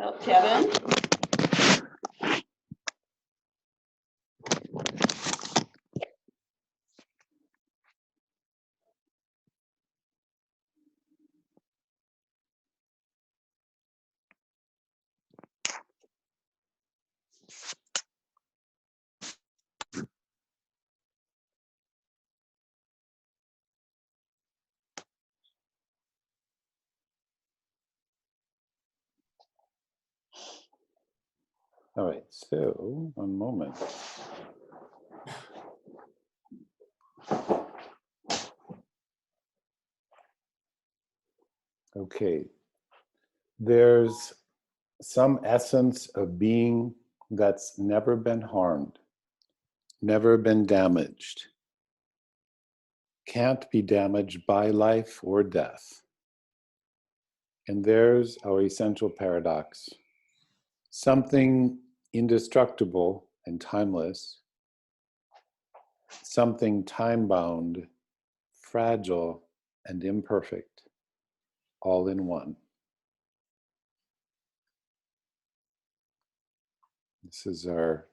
Oh, Kevin? All right, so one moment. Okay, there's some essence of being that's never been harmed, never been damaged, can't be damaged by life or death. And there's our essential paradox. Something indestructible and timeless, something time-bound, fragile, and imperfect, all in one. This is the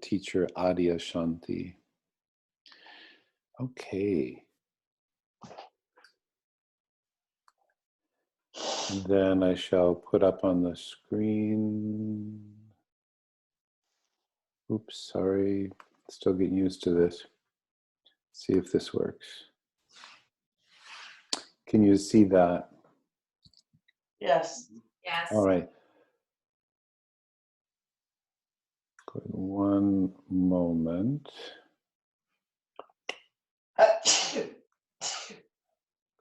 teacher Adya Shanti. Okay. And then I shall put up on the screen. Oops, sorry. Still getting used to this. See if this works. Can you see that? Yes. Yes. All right. Good. One moment.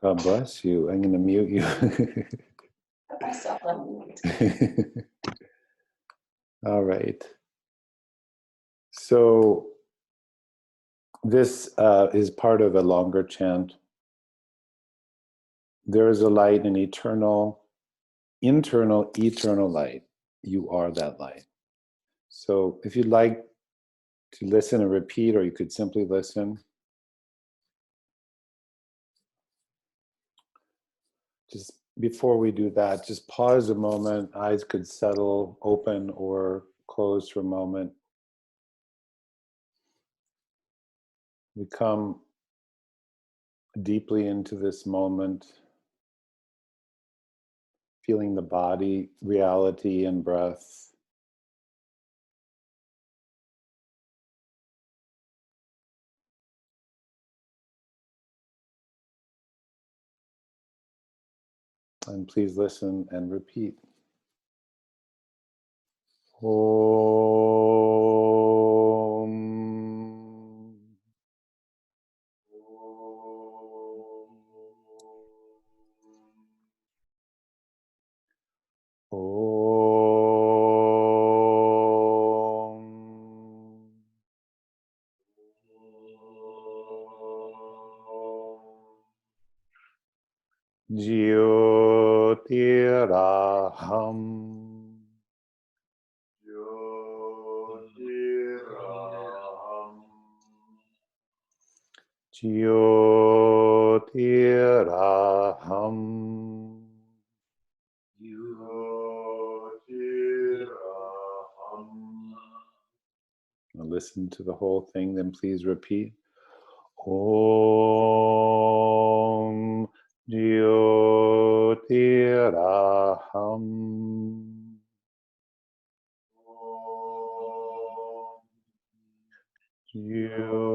God bless you. I'm going to mute you. Myself unmute. All right. So this is part of a longer chant. There is a light, an eternal, internal, eternal light. You are that light. So if you'd like to listen and repeat, or you could simply listen. Just before we do that, just pause a moment. Eyes could settle, open or close for a moment. We come deeply into this moment, feeling the body, reality, and breath. And please listen and repeat. Om. Om. Jyotiraham. Jyotiraham. Jyotiraham. Jyotiraham. Now listen to the whole thing, then please repeat. Om Jyotiraham. Om Jyotiraham.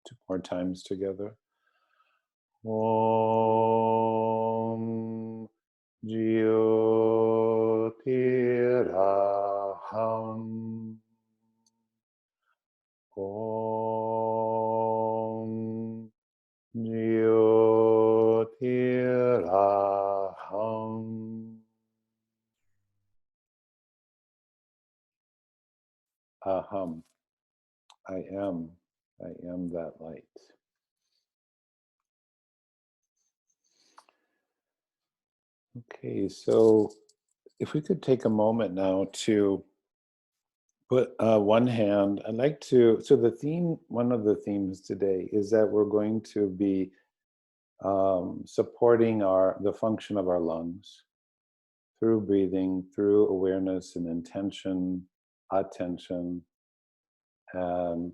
Two more times together. Om Jyotiraham. Om Jyotiraham. Aham. I am that light. Okay, so if we could take a moment now to put one hand, I'd like to, so the theme, one of the themes today is that we're going to be supporting the function of our lungs through breathing, through awareness and intention, attention. And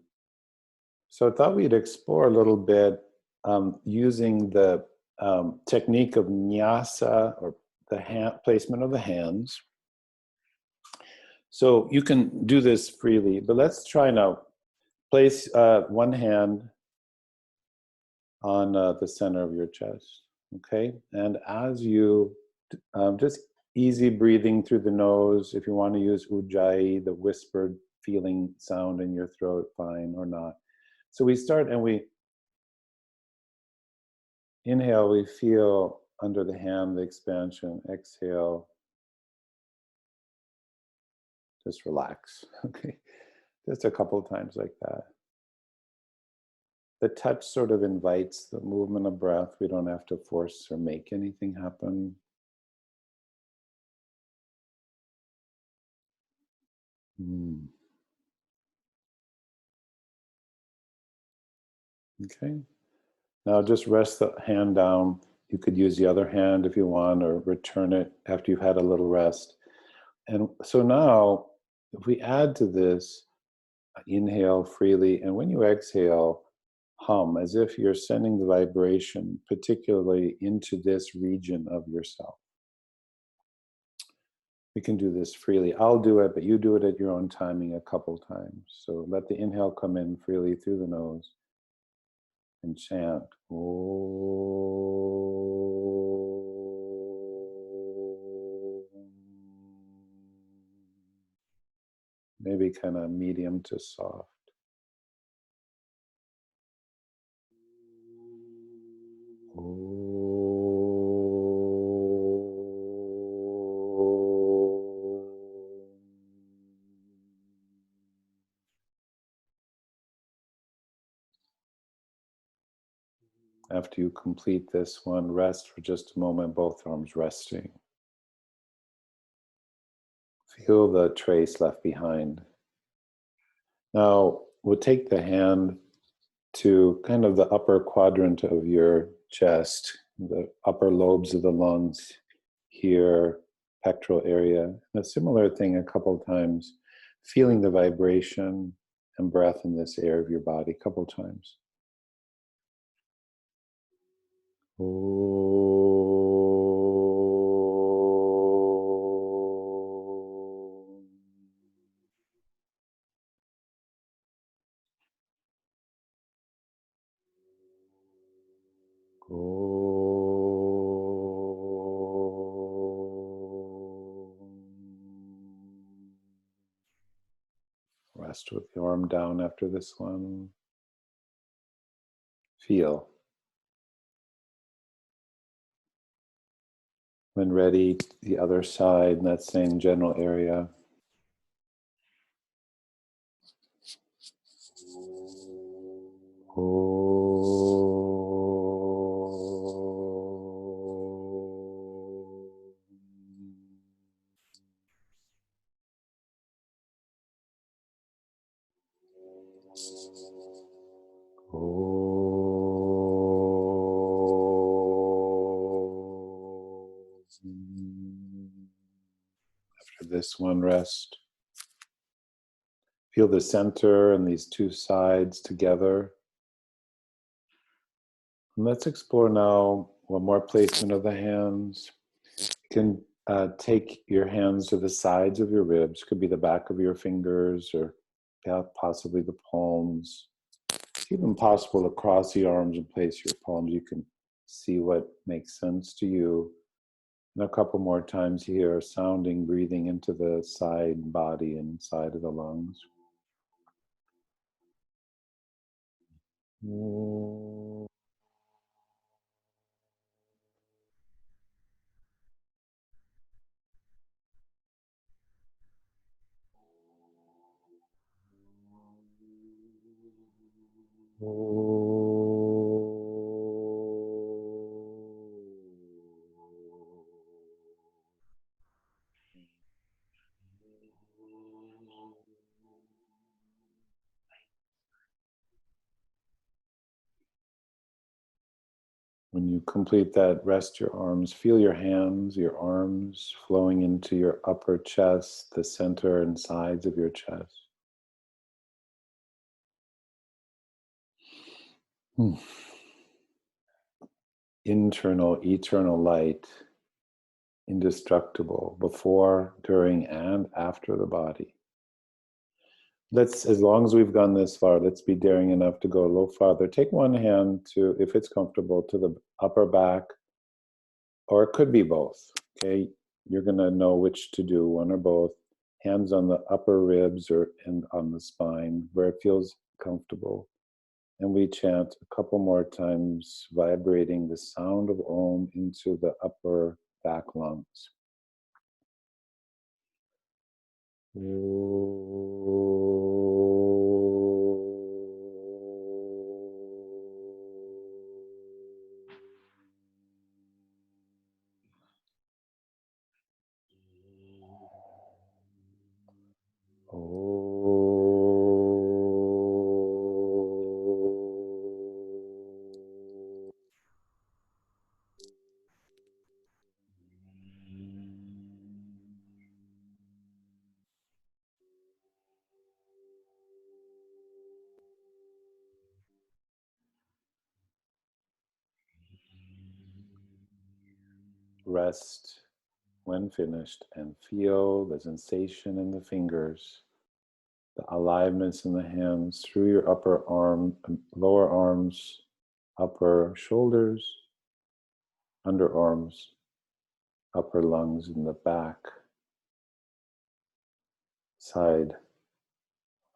so I thought we'd explore a little bit using the technique of nyasa, or the placement of the hands. So you can do this freely, but let's try now. Place one hand on the center of your chest, okay? And as you just easy breathing through the nose, if you want to use ujjayi, the whispered feeling sound in your throat, fine, or not. So we start and we inhale, we feel under the hand the expansion. Exhale, just relax, okay? Just a couple of times like that. The touch sort of invites the movement of breath. We don't have to force or make anything happen. Okay. Now just rest the hand down. You could use the other hand if you want, or return it after you've had a little rest. And so now, if we add to this, inhale freely, and when you exhale, hum as if you're sending the vibration, particularly into this region of yourself. We can do this freely. I'll do it, but you do it at your own timing a couple times. So let the inhale come in freely through the nose and chant. Maybe kind of medium to soft. After you complete this one, rest for just a moment, both arms resting. Feel the trace left behind. Now, we'll take the hand to kind of the upper quadrant of your chest, the upper lobes of the lungs here, pectoral area. And a similar thing a couple times, feeling the vibration and breath in this area of your body a couple times. Rest with the arm down after this one. Feel. When ready, the other side in that same general area. After this one, rest. Feel the center and these two sides together. And let's explore now one more placement of the hands. You can take your hands to the sides of your ribs. Could be the back of your fingers or possibly the palms. It's even possible to cross the arms and place your palms. You can see what makes sense to you. And a couple more times here, sounding, breathing into the side body and side of the lungs. When you complete that, rest your arms. Feel your hands, your arms flowing into your upper chest, the center and sides of your chest. Internal, eternal light, indestructible, before, during, and after the body. As long as we've gone this far, let's be daring enough to go a little farther. Take one hand to, if it's comfortable, to the upper back, or it could be both, okay? You're gonna know which to do, one or both. Hands on the upper ribs and on the spine, where it feels comfortable. And we chant a couple more times, vibrating the sound of Om into the upper back lungs. Rest when finished and feel the sensation in the fingers, the aliveness in the hands through your upper arm, lower arms, upper shoulders, underarms, upper lungs in the back, side,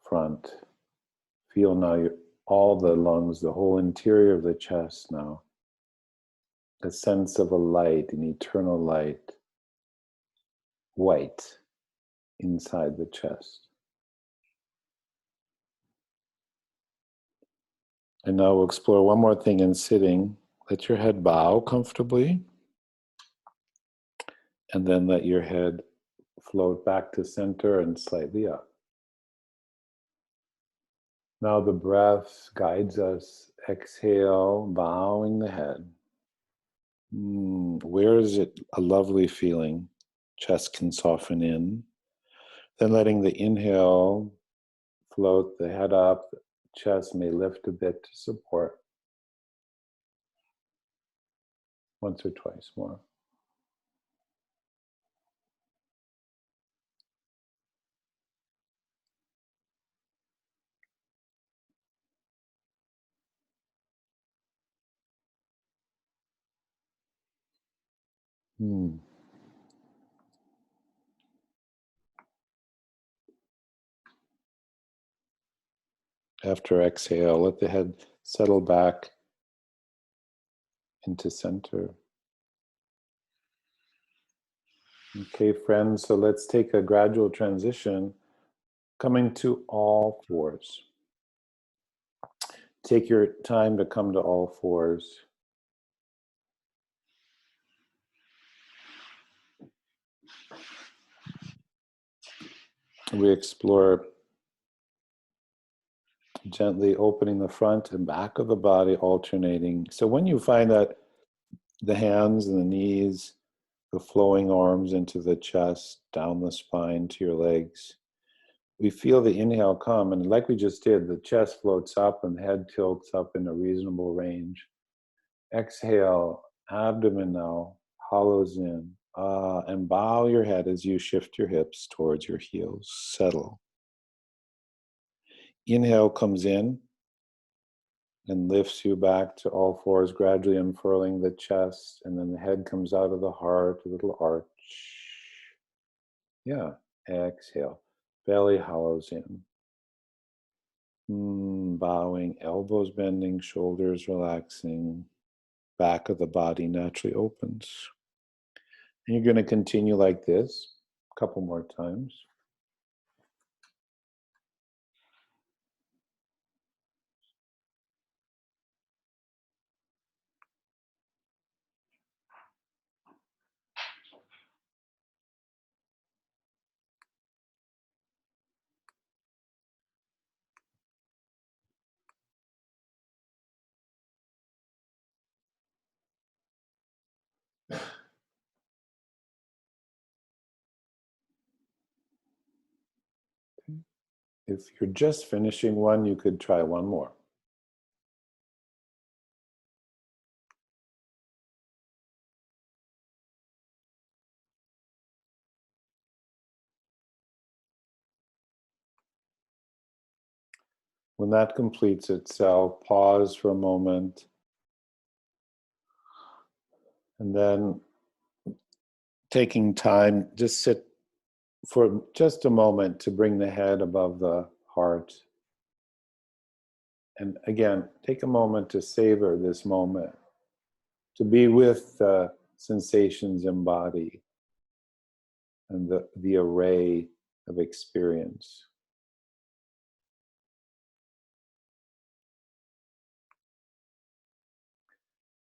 front. Feel now all the lungs, the whole interior of the chest now. A sense of a light, an eternal light, white, inside the chest. And now we'll explore one more thing in sitting. Let your head bow comfortably. And then let your head float back to center and slightly up. Now the breath guides us. Exhale, bowing the head. Where is it a lovely feeling? Chest can soften in. Then letting the inhale float the head up. Chest may lift a bit to support. Once or twice more. After exhale, let the head settle back into center. Okay, friends, so let's take a gradual transition, coming to all fours. Take your time to come to all fours. We explore gently opening the front and back of the body, alternating. So when you find that the hands and the knees, the flowing arms into the chest, down the spine to your legs, we feel the inhale come, and like we just did, the chest floats up and the head tilts up in a reasonable range. Exhale, abdomen now hollows in, and bow your head as you shift your hips towards your heels. Settle. Inhale comes in and lifts you back to all fours, gradually unfurling the chest, and then the head comes out of the heart, a little arch. Yeah, exhale. Belly hollows in. Bowing, elbows bending, shoulders relaxing, back of the body naturally opens. And you're going to continue like this a couple more times. If you're just finishing one, you could try one more. When that completes itself, pause for a moment, and then taking time, just sit for just a moment to bring the head above the heart. And again, take a moment to savor this moment, to be with the sensations in body and the array of experience.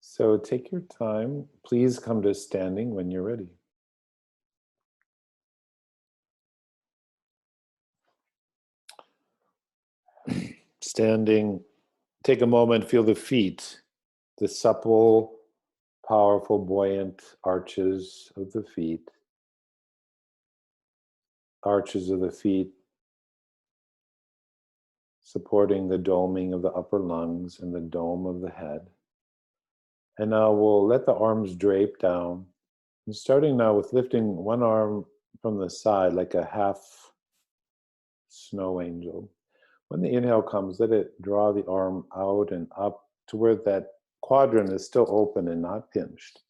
So take your time. Please come to standing when you're ready. Standing, take a moment, feel the feet, the supple, powerful, buoyant arches of the feet. Arches of the feet supporting the doming of the upper lungs and the dome of the head. And now we'll let the arms drape down. And starting now with lifting one arm from the side like a half snow angel. When the inhale comes, let it draw the arm out and up to where that quadrant is still open and not pinched.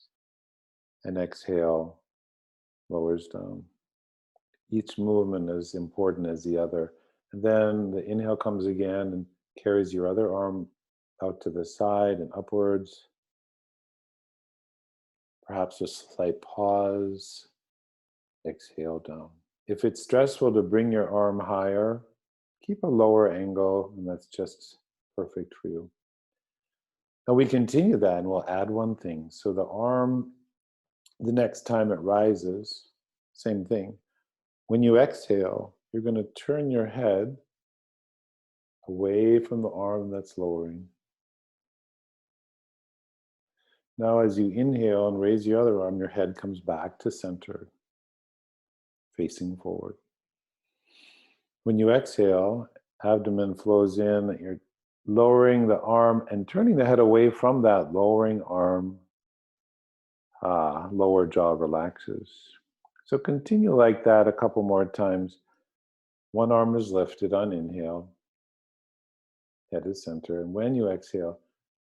And exhale, lowers down. Each movement is important as the other. And then the inhale comes again and carries your other arm out to the side and upwards. Perhaps a slight pause. Exhale down. If it's stressful to bring your arm higher, keep a lower angle, and that's just perfect for you. Now we continue that and we'll add one thing. So the arm, the next time it rises, same thing. When you exhale, you're going to turn your head away from the arm that's lowering. Now as you inhale and raise your other arm, your head comes back to center, facing forward. When you exhale, abdomen flows in, you're lowering the arm and turning the head away from that lowering arm. Lower jaw relaxes. So continue like that a couple more times. One arm is lifted on inhale. Head is center. And when you exhale,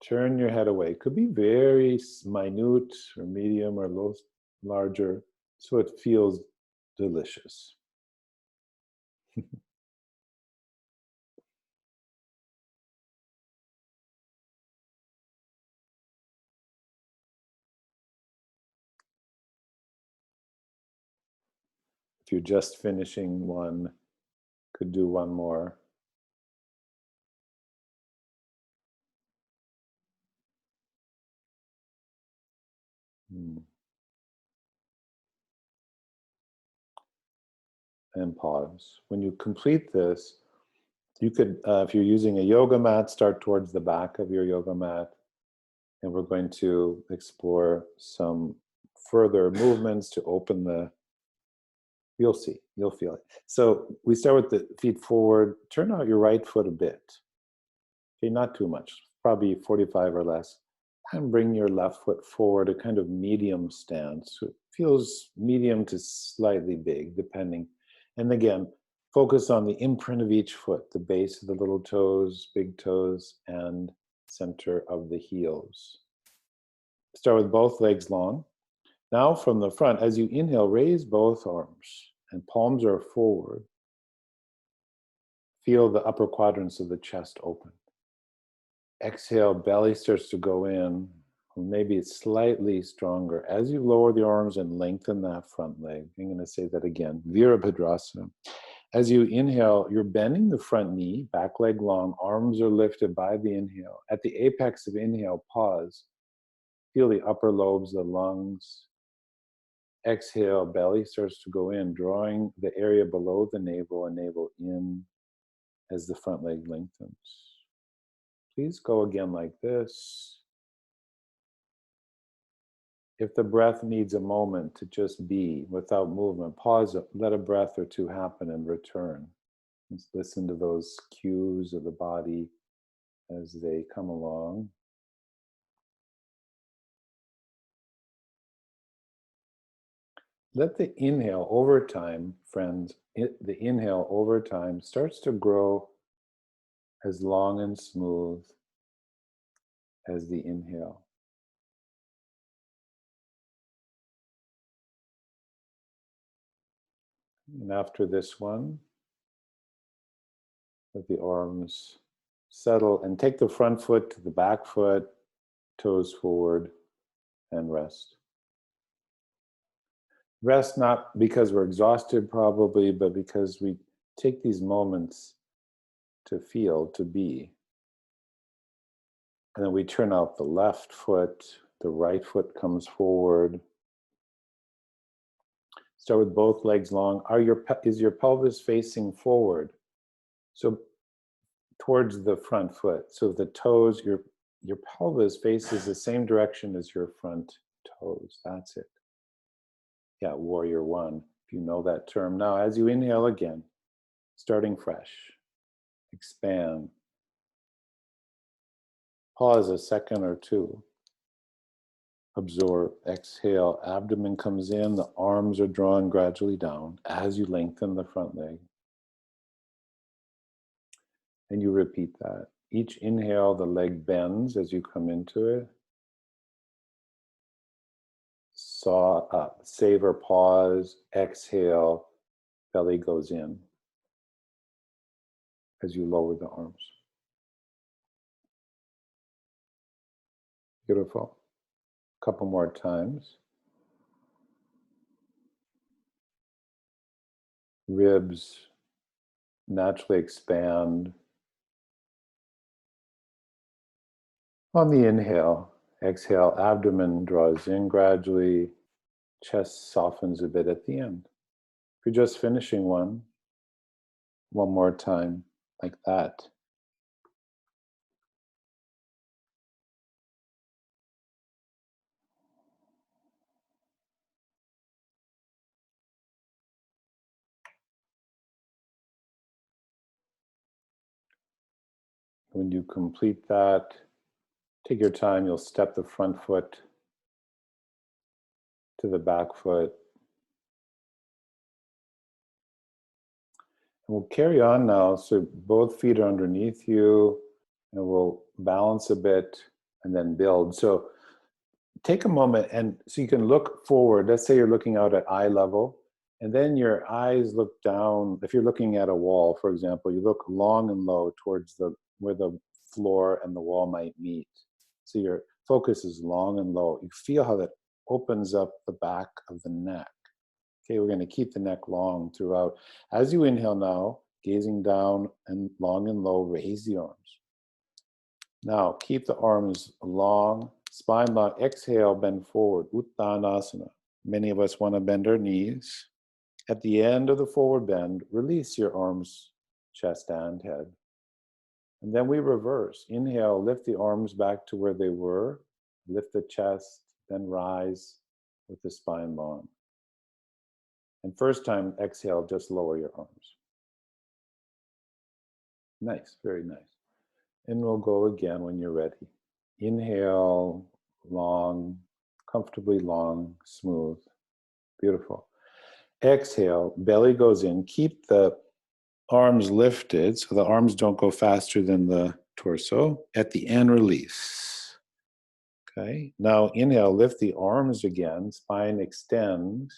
turn your head away. It could be very minute or medium or low, larger, so it feels delicious. If you're just finishing one, could do one more. And pause. When you complete this, you could, if you're using a yoga mat, start towards the back of your yoga mat. And we're going to explore some further movements to open the, you'll see, you'll feel it. So we start with the feet forward, turn out your right foot a bit. Okay, not too much, probably 45 or less. And bring your left foot forward, a kind of medium stance. So it feels medium to slightly big, depending. And again, focus on the imprint of each foot, the base of the little toes, big toes, and center of the heels. Start with both legs long. Now from the front, as you inhale, raise both arms and palms are forward. Feel the upper quadrants of the chest open. Exhale, belly starts to go in, maybe it's slightly stronger. As you lower the arms and lengthen that front leg, I'm going to say that again, Virabhadrasana. As you inhale, you're bending the front knee, back leg long, arms are lifted by the inhale. At the apex of inhale, pause. Feel the upper lobes of the lungs. Exhale, belly starts to go in, drawing the area below the navel and navel in as the front leg lengthens. Please go again like this. If the breath needs a moment to just be without movement, pause it, let a breath or two happen and return. Just listen to those cues of the body as they come along. Let the inhale over time, friends, the inhale over time starts to grow as long and smooth as the inhale. And after this one, let the arms settle and take the front foot to the back foot, toes forward, and rest. Rest not because we're exhausted probably, but because we take these moments to feel, to be. And then we turn out the left foot, the right foot comes forward. Start with both legs long. Is your pelvis facing forward? So towards the front foot. So the toes, your pelvis faces the same direction as your front toes. That's it. Yeah, warrior one, if you know that term. Now, as you inhale again, starting fresh, expand. Pause a second or two. Absorb, exhale, abdomen comes in, the arms are drawn gradually down as you lengthen the front leg. And you repeat that. Each inhale, the leg bends as you come into it. Saw up, savor, pause, exhale, belly goes in as you lower the arms. Beautiful. A couple more times. Ribs naturally expand. On the inhale, exhale, abdomen draws in gradually, chest softens a bit at the end. If you're just finishing one more time like that. When you complete that, take your time, you'll step the front foot to the back foot. And we'll carry on now, so both feet are underneath you, and we'll balance a bit and then build. So take a moment, and so you can look forward. Let's say you're looking out at eye level, and then your eyes look down. If you're looking at a wall, for example, you look long and low towards where the floor and the wall might meet. So your focus is long and low. You feel how that opens up the back of the neck. Okay, we're going to keep the neck long throughout. As you inhale now, gazing down and long and low, raise the arms. Now, keep the arms long, spine long. Exhale, bend forward, Uttanasana. Many of us want to bend our knees. At the end of the forward bend, release your arms, chest and head. And then we reverse. Inhale, lift the arms back to where they were. Lift the chest, then rise with the spine long. And first time, exhale, just lower your arms. Nice, very nice. And we'll go again when you're ready. Inhale, long, comfortably long, smooth. Beautiful. Exhale, belly goes in. Keep the arms lifted so the arms don't go faster than the torso. At the end, release. Okay. Now inhale, lift the arms again. Spine extends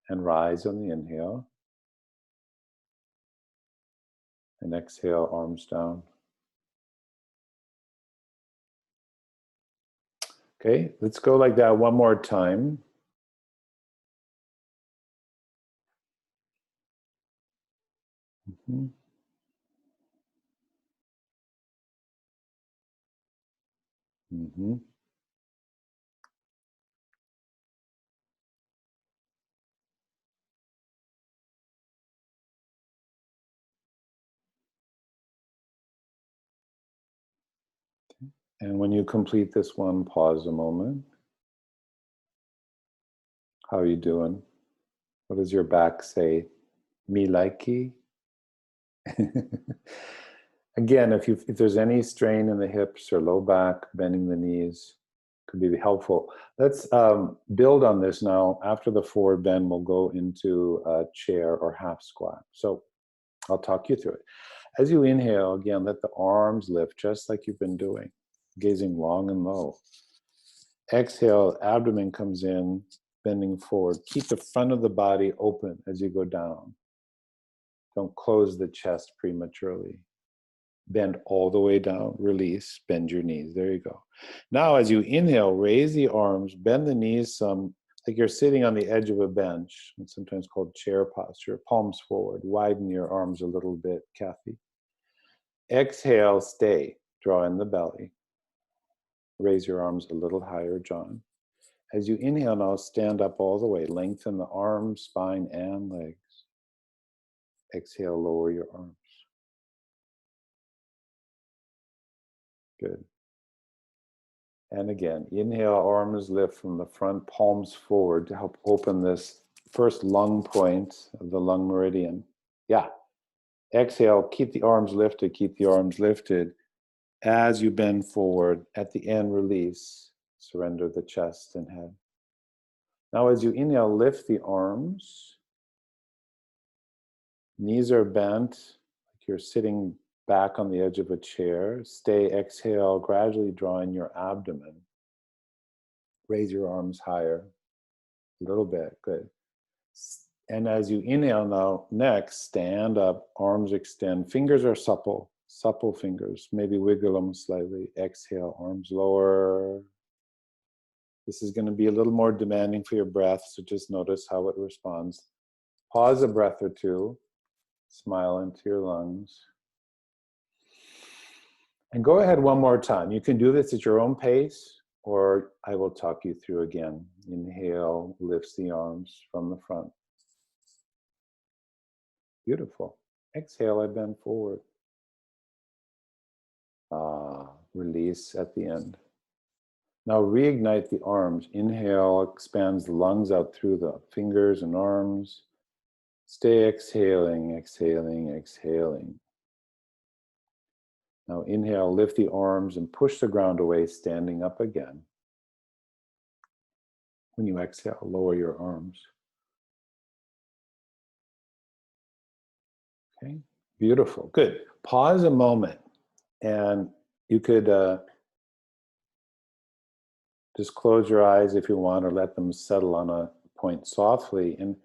and rise on the inhale. And exhale, arms down. Okay, let's go like that one more time. Mm-hmm. Mm-hmm. And when you complete this one, pause a moment. How are you doing? What does your back say? Me likey? Again, if there's any strain in the hips or low back, bending the knees could be helpful. Let's build on this now. After the forward bend, we'll go into a chair or half squat. So I'll talk you through it. As you inhale, again, let the arms lift just like you've been doing, gazing long and low. Exhale, abdomen comes in, bending forward. Keep the front of the body open as you go down. Don't close the chest prematurely. Bend all the way down, release, bend your knees. There you go. Now, as you inhale, raise the arms, bend the knees some, like you're sitting on the edge of a bench. It's sometimes called chair posture. Palms forward, widen your arms a little bit, Kathy. Exhale, stay, draw in the belly. Raise your arms a little higher, John. As you inhale now, stand up all the way. Lengthen the arms, spine, and legs. Exhale, lower your arms. Good. And again, inhale, arms lift from the front, palms forward to help open this first lung point of the lung meridian. Yeah. Exhale, keep the arms lifted, keep the arms lifted. As you bend forward, at the end, release. Surrender the chest and head. Now, as you inhale, lift the arms. Knees are bent, like you're sitting back on the edge of a chair. Stay, exhale, gradually draw in your abdomen. Raise your arms higher, a little bit, good. And as you inhale now, next, stand up, arms extend. Fingers are supple, supple fingers. Maybe wiggle them slightly. Exhale, arms lower. This is going to be a little more demanding for your breath, so just notice how it responds. Pause a breath or two. Smile into your lungs. And go ahead one more time. You can do this at your own pace, or I will talk you through again. Inhale, lifts the arms from the front. Beautiful. Exhale, I bend forward. Release at the end. Now reignite the arms. Inhale, expands the lungs out through the fingers and arms. Stay exhaling, exhaling, exhaling. Now inhale, lift the arms and push the ground away, standing up again. When you exhale, lower your arms. Okay, beautiful, good. Pause a moment, and you could just close your eyes if you want, or let them settle on a point softly. And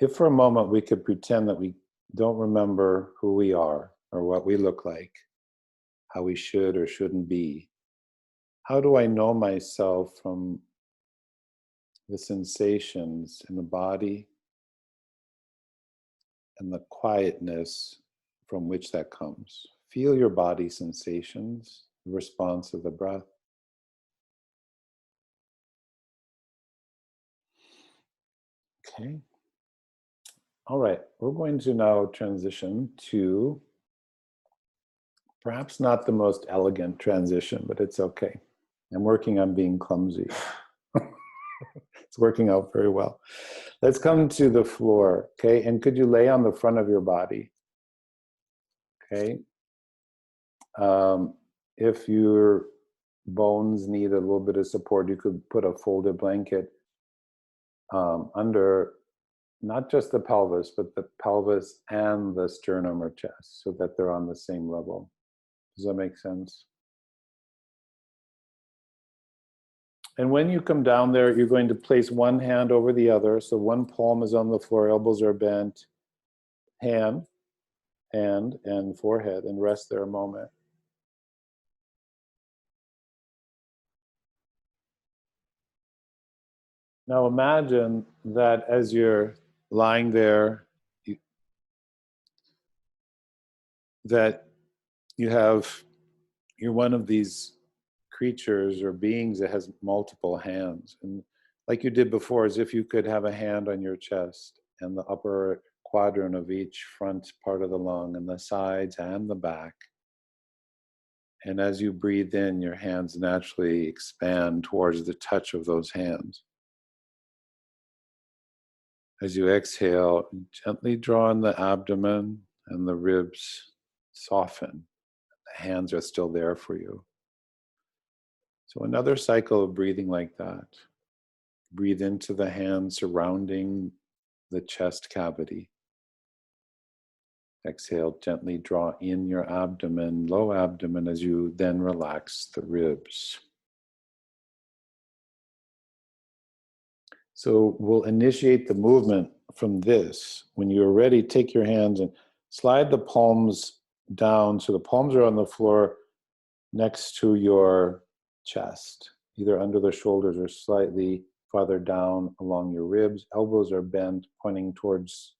if for a moment we could pretend that we don't remember who we are or what we look like, how we should or shouldn't be. How do I know myself from the sensations in the body and the quietness from which that comes? Feel your body sensations, the response of the breath. Okay. All right, we're going to now transition to perhaps not the most elegant transition, but it's okay. I'm working on being clumsy. It's working out very well. Let's come to the floor, okay? And could you lay on the front of your body? Okay. If your bones need a little bit of support, you could put a folded blanket under not just the pelvis, but the pelvis and the sternum or chest, so that they're on the same level. Does that make sense? And when you come down there, you're going to place one hand over the other. So one palm is on the floor, elbows are bent, hand, and forehead, and rest there a moment. Now imagine that as you're lying there, you're one of these creatures or beings that has multiple hands. And like you did before, as if you could have a hand on your chest and the upper quadrant of each front part of the lung and the sides and the back. And as you breathe in, your hands naturally expand towards the touch of those hands. As you exhale, gently draw in the abdomen and the ribs soften. The hands are still there for you. So another cycle of breathing like that. Breathe into the hands surrounding the chest cavity. Exhale, gently draw in your abdomen, low abdomen, as you then relax the ribs. So we'll initiate the movement from this. When you're ready, take your hands and slide the palms down so the palms are on the floor next to your chest, either under the shoulders or slightly farther down along your ribs. Elbows are bent, pointing towards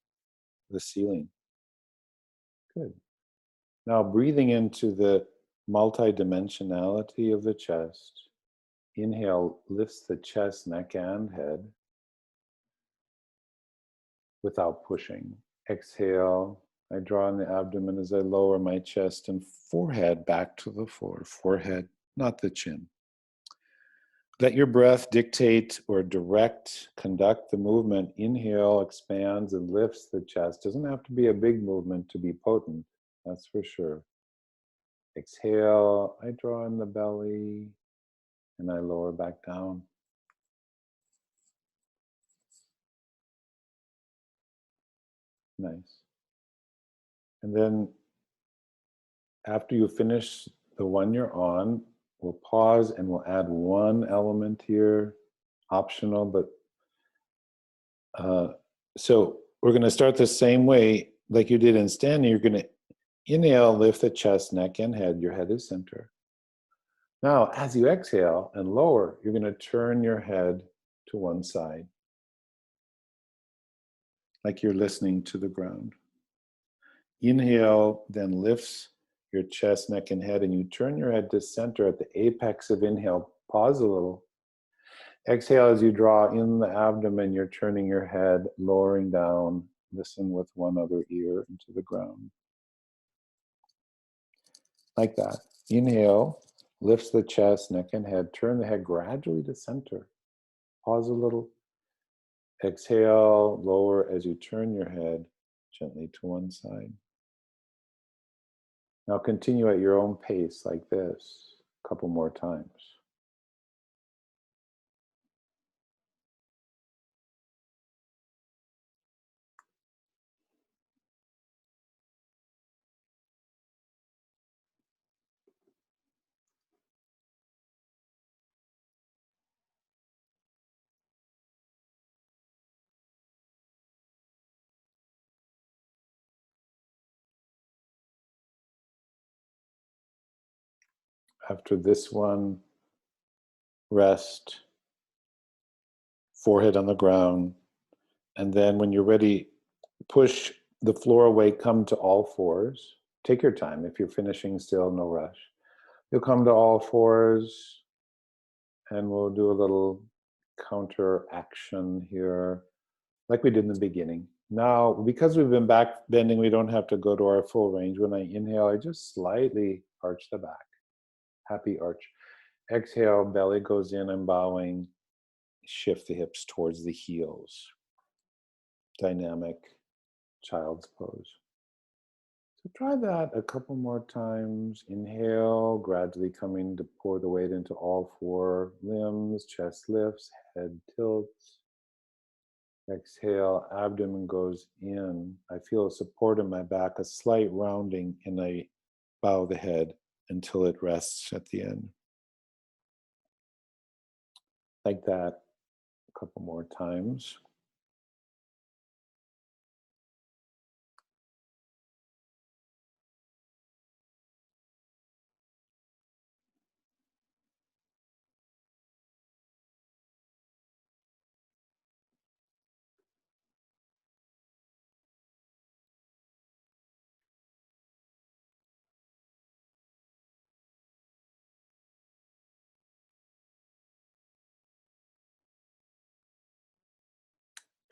the ceiling. Good. Now breathing into the multidimensionality of the chest. Inhale, lifts the chest, neck, and head without pushing. Exhale, I draw in the abdomen as I lower my chest and forehead back to the floor. Forehead, not the chin. Let your breath dictate or conduct the movement. Inhale, expands and lifts the chest. Doesn't have to be a big movement to be potent, that's for sure. Exhale, I draw in the belly and I lower back down. Nice. And then after you finish the one you're on, we'll pause and we'll add one element here, optional, but so we're going to start the same way like you did in standing. You're going to inhale, lift the chest, neck, and head. Your head is center. Now, as you exhale and lower, you're going to turn your head to one side, like you're listening to the ground. Inhale, then lifts your chest, neck, and head, and you turn your head to center at the apex of inhale. Pause a little. Exhale as you draw in the abdomen, you're turning your head, lowering down. Listen with one other ear into the ground. Like that. Inhale, lifts the chest, neck, and head. Turn the head gradually to center. Pause a little. Exhale, lower as you turn your head gently to one side. Now continue at your own pace like this a couple more times. After this one, rest, forehead on the ground, and then when you're ready, push the floor away, come to all fours. Take your time. If you're finishing still, no rush. You'll come to all fours, and we'll do a little counter action here, like we did in the beginning. Now, because we've been back bending, we don't have to go to our full range. When I inhale, I just slightly arch the back. Happy arch. Exhale, belly goes in, I'm bowing. Shift the hips towards the heels. Dynamic child's pose. So try that a couple more times. Inhale, gradually coming to pour the weight into all four limbs. Chest lifts, head tilts. Exhale, abdomen goes in. I feel a support in my back, a slight rounding, and I bow the head until it rests at the end. Like that a couple more times.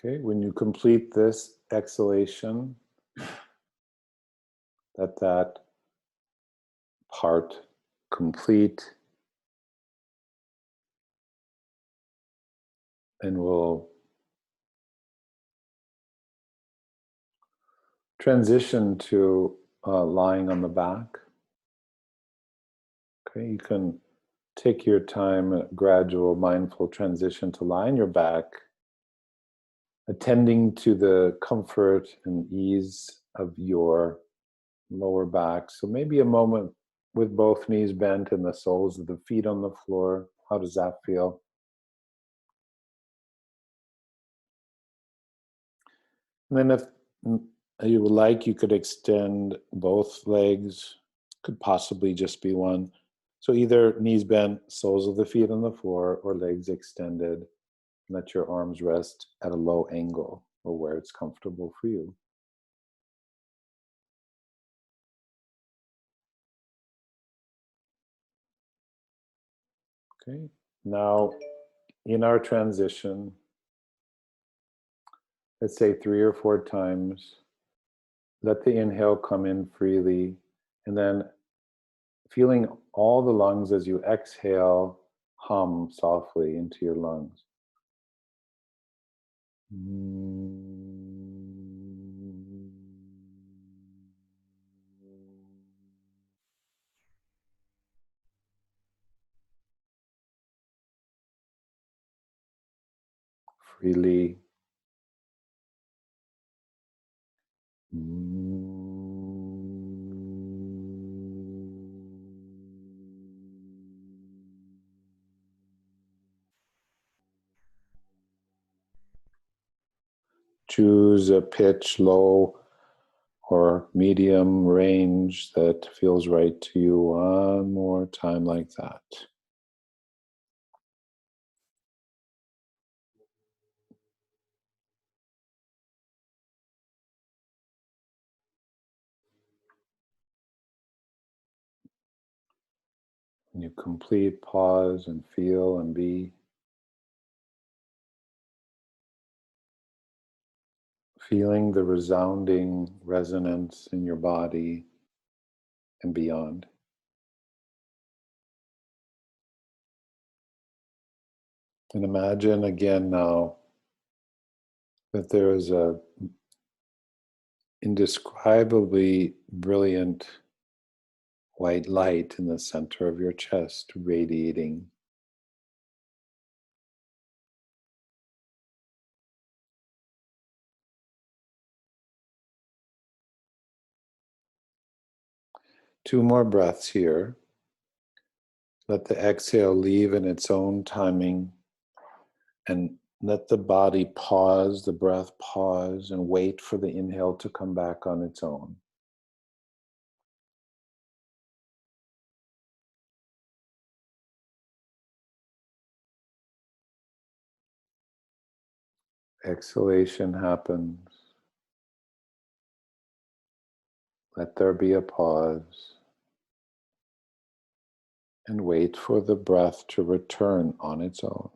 Okay, when you complete this exhalation, let that part complete, and we'll transition to lying on the back. Okay, you can take your time, a gradual, mindful transition to lie on your back, attending to the comfort and ease of your lower back. So maybe a moment with both knees bent and the soles of the feet on the floor. How does that feel? And then if you would like, you could extend both legs, could possibly just be one. So either knees bent, soles of the feet on the floor, or legs extended. Let your arms rest at a low angle or where it's comfortable for you. Okay, now in our transition, let's say 3 or 4 times, let the inhale come in freely, and then feeling all the lungs as you exhale, hum softly into your lungs. Freely. Choose a pitch, low or medium range that feels right to you. One more time like that. When you complete, pause and feel and be. Feeling the resounding resonance in your body and beyond. And imagine again now that there is a indescribably brilliant white light in the center of your chest, radiating. Two more breaths here. Let the exhale leave in its own timing, and let the body pause, the breath pause, and wait for the inhale to come back on its own. Exhalation happens. Let there be a pause. And wait for the breath to return on its own.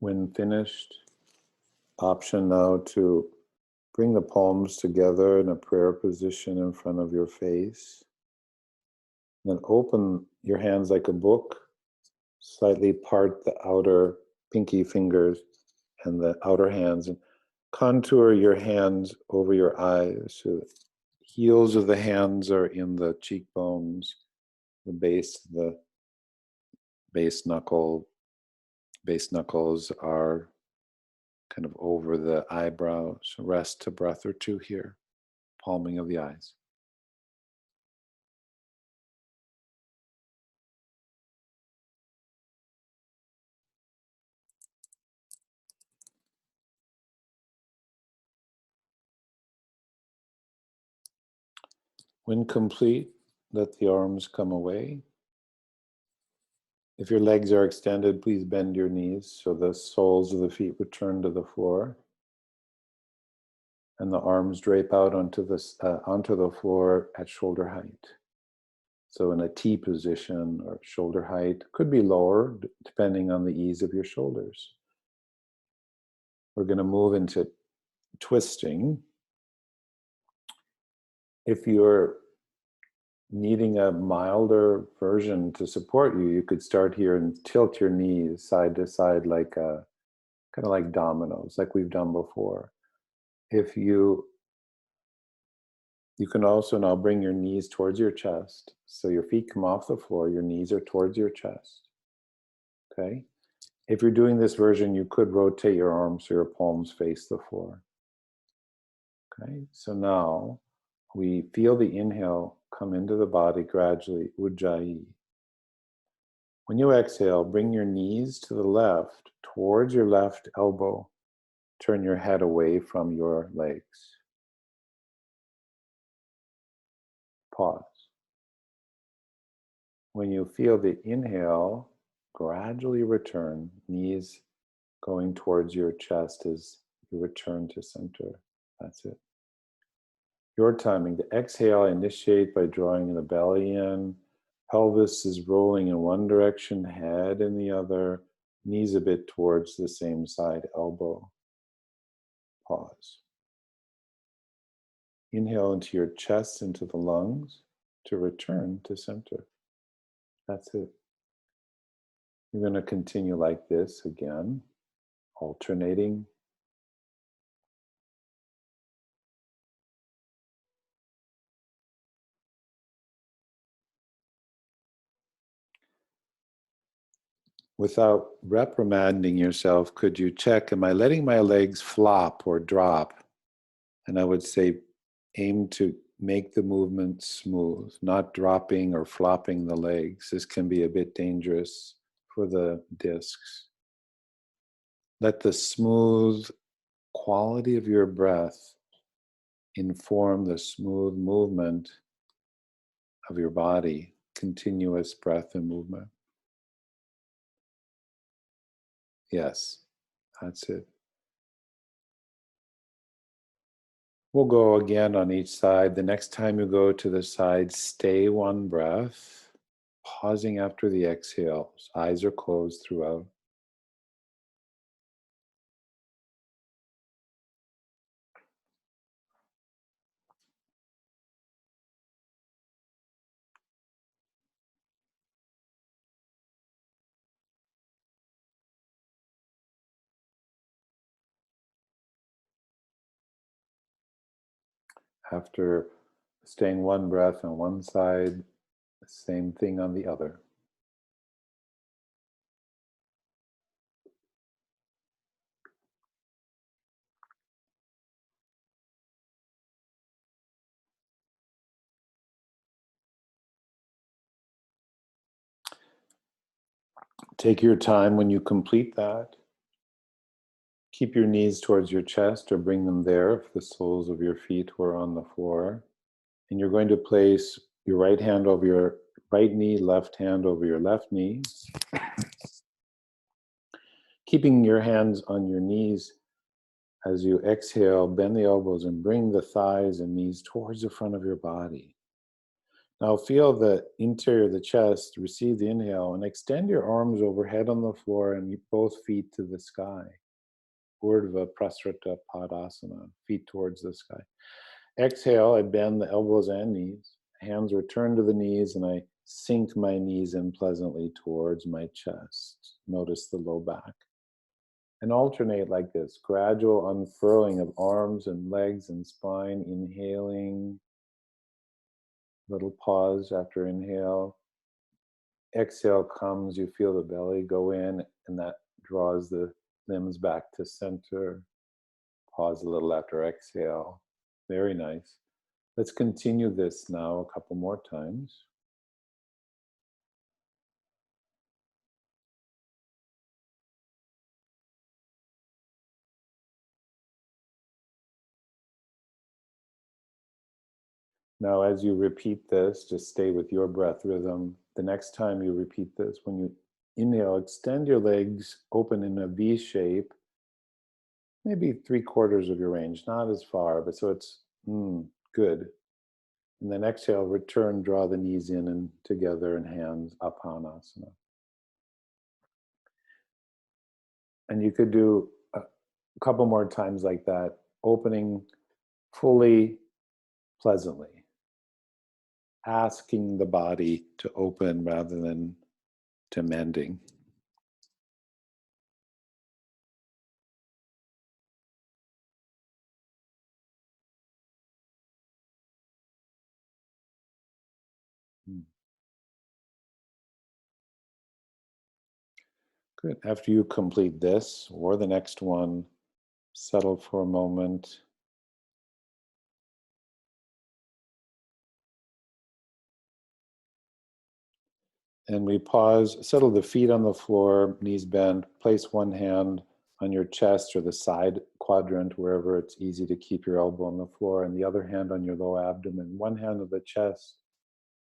When finished, option now to bring the palms together in a prayer position in front of your face. Then open your hands like a book, slightly part the outer pinky fingers and the outer hands, and contour your hands over your eyes so the heels of the hands are in the cheekbones, the base knuckles are kind of over the eyebrows. Rest a breath or two here, palming of the eyes. When complete, let the arms come away. If your legs are extended, please bend your knees so the soles of the feet return to the floor. And the arms drape out onto the floor at shoulder height. So in a T position or shoulder height, could be lower depending on the ease of your shoulders. We're going to move into twisting. If you're needing a milder version to support you, you could start here and tilt your knees side to side like a kind of like dominoes, like we've done before. If you can also now bring your knees towards your chest. So your feet come off the floor, your knees are towards your chest. Okay? If you're doing this version, you could rotate your arms so your palms face the floor. Okay? So now we feel the inhale come into the body gradually, Ujjayi. When you exhale, bring your knees to the left, towards your left elbow. Turn your head away from your legs. Pause. When you feel the inhale, gradually return, knees going towards your chest as you return to center. That's it. Your timing. The exhale, initiate by drawing the belly in. Pelvis is rolling in one direction, head in the other, knees a bit towards the same side, elbow. Pause. Inhale into your chest, into the lungs, to return to center. That's it. You're going to continue like this again, alternating. Without reprimanding yourself, could you check, am I letting my legs flop or drop? And I would say, aim to make the movement smooth, not dropping or flopping the legs. This can be a bit dangerous for the discs. Let the smooth quality of your breath inform the smooth movement of your body, continuous breath and movement. Yes, that's it. We'll go again on each side. The next time you go to the side, stay one breath, pausing after the exhale. Eyes are closed throughout. After staying one breath on one side, same thing on the other. Take your time when you complete that. Keep your knees towards your chest or bring them there if the soles of your feet were on the floor. And you're going to place your right hand over your right knee, left hand over your left knee. Keeping your hands on your knees as you exhale, bend the elbows and bring the thighs and knees towards the front of your body. Now feel the interior of the chest, receive the inhale, and extend your arms overhead on the floor and both feet to the sky. Urdhva Prasrita Padasana, feet towards the sky. Exhale, I bend the elbows and knees. Hands return to the knees, and I sink my knees in pleasantly towards my chest. Notice the low back. And alternate like this, gradual unfurling of arms and legs and spine, inhaling. Little pause after inhale. Exhale comes, you feel the belly go in, and that draws the limbs back to center. Pause a little after exhale. Very nice. Let's continue this now a couple more times. Now, as you repeat this, just stay with your breath rhythm. The next time you repeat this, when you inhale, extend your legs open in a V shape, maybe 3/4 of your range, not as far, but so it's good. And then exhale, return, draw the knees in and together and hands Apanasana. And you could do a couple more times like that, opening fully, pleasantly. asking the body to open rather than demanding. Good. After you complete this or the next one, settle for a moment. And we pause, settle the feet on the floor, knees bent, place one hand on your chest or the side quadrant, wherever it's easy to keep your elbow on the floor, and the other hand on your low abdomen. One hand on the chest,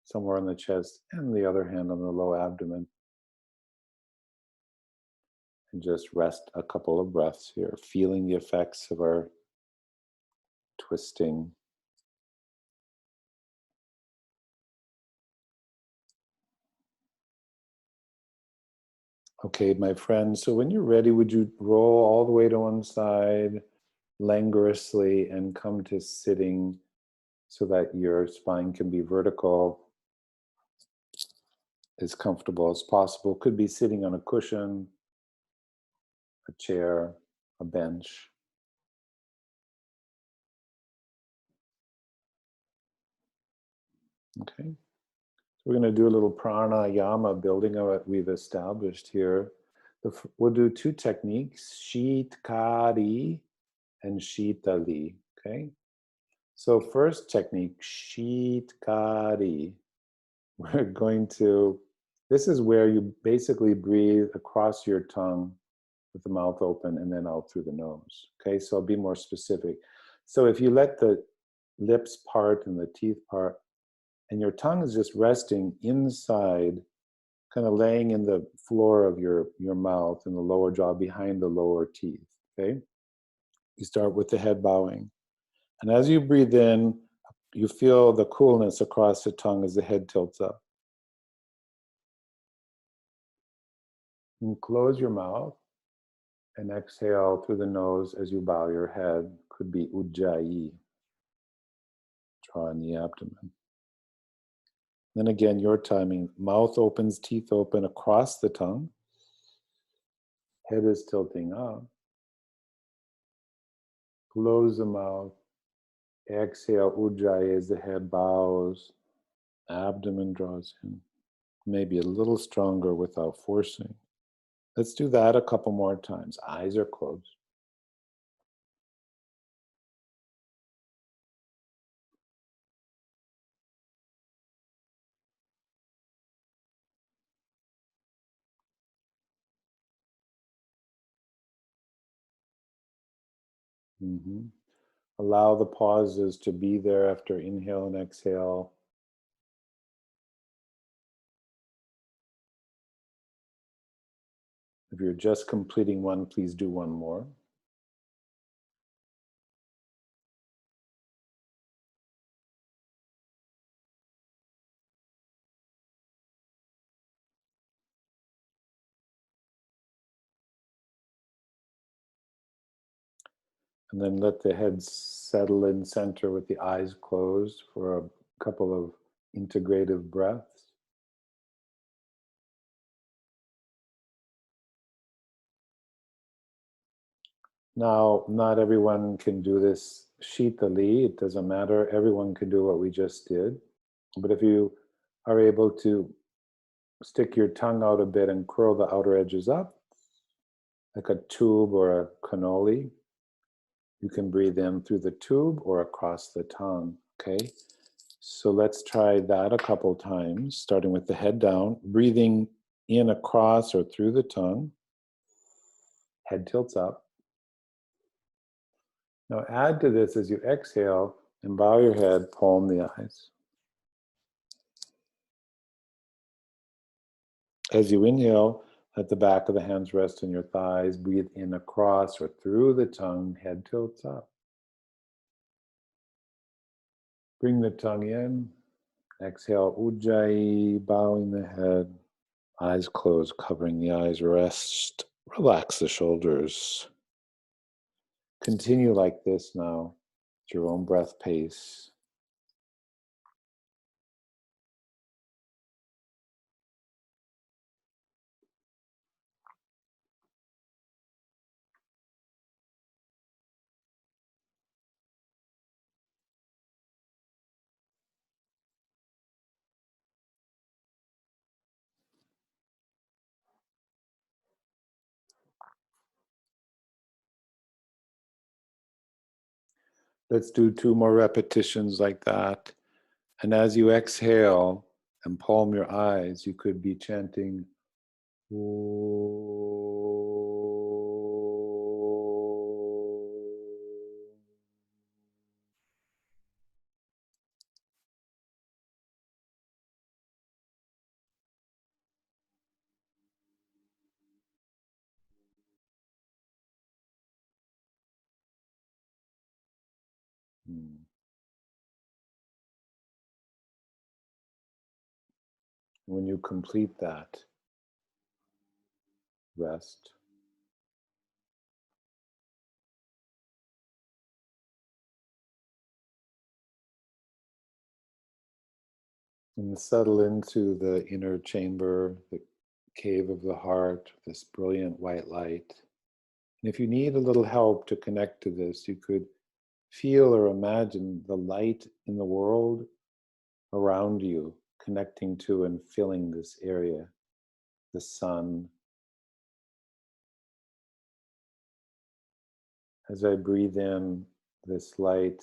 somewhere on the chest, and the other hand on the low abdomen. And just rest a couple of breaths here, feeling the effects of our twisting. Okay, my friend, so when you're ready, would you roll all the way to one side languorously and come to sitting so that your spine can be vertical, as comfortable as possible. Could be sitting on a cushion, a chair, a bench. Okay. We're going to do a little pranayama, building on what we've established here. We'll do two techniques, Shitkari and Shitali. Okay. So first technique, Shitkari. We're going to, this is where you basically breathe across your tongue with the mouth open and then out through the nose. Okay, so I'll be more specific. So if you let the lips part and the teeth part, and your tongue is just resting inside, kind of laying in the floor of your mouth and the lower jaw behind the lower teeth. Okay, you start with the head bowing. And as you breathe in, you feel the coolness across the tongue as the head tilts up. And close your mouth and exhale through the nose as you bow your head. Could be ujjayi, draw in the abdomen. Then again, your timing. Mouth opens, teeth open across the tongue. Head is tilting up. Close the mouth. Exhale, ujjayi as the head bows. Abdomen draws in. Maybe a little stronger without forcing. Let's do that a couple more times. Eyes are closed. Mm-hmm. Allow the pauses to be there after inhale and exhale. If you're just completing one, please do one more. And then let the head settle in center with the eyes closed for a couple of integrative breaths. Now, not everyone can do this shitali. It doesn't matter. Everyone can do what we just did. But if you are able to stick your tongue out a bit and curl the outer edges up, like a tube or a cannoli, you can breathe in through the tube or across the tongue, okay? So let's try that a couple times, starting with the head down, breathing in across or through the tongue. Head tilts up. Now add to this as you exhale and bow your head, palm the eyes. As you inhale, let the back of the hands rest on your thighs. Breathe in across or through the tongue, head tilts up. Bring the tongue in. Exhale, ujjayi, bowing the head. Eyes closed, covering the eyes, rest. Relax the shoulders. Continue like this now, at your own breath pace. Let's do 2 more repetitions like that. And as you exhale and palm your eyes, you could be chanting. When you complete that, rest. And settle into the inner chamber, the cave of the heart, this brilliant white light. And if you need a little help to connect to this, you could feel or imagine the light in the world around you, connecting to and filling this area, the sun. As I breathe in, this light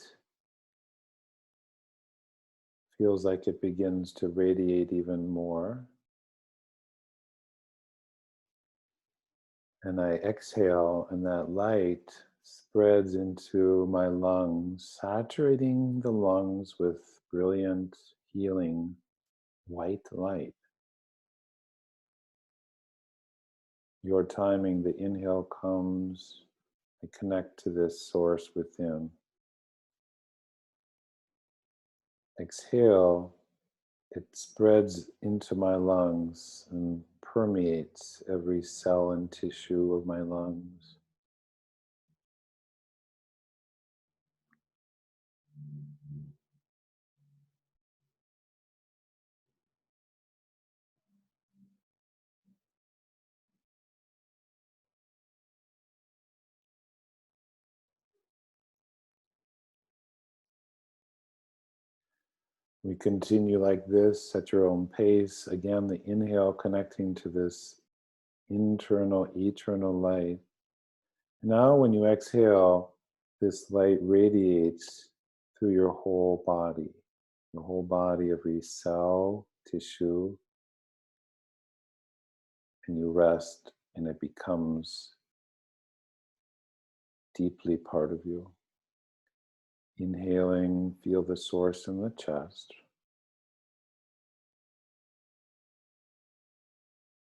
feels like it begins to radiate even more. And I exhale, and that light spreads into my lungs, saturating the lungs with brilliant, healing, white light. Your timing, the inhale comes, I connect to this source within. Exhale, it spreads into my lungs and permeates every cell and tissue of my lungs. We continue like this at your own pace. Again, the inhale connecting to this internal, eternal light. Now, when you exhale, this light radiates through your whole body, every cell, tissue, and you rest, and it becomes deeply part of you. Inhaling, feel the source in the chest.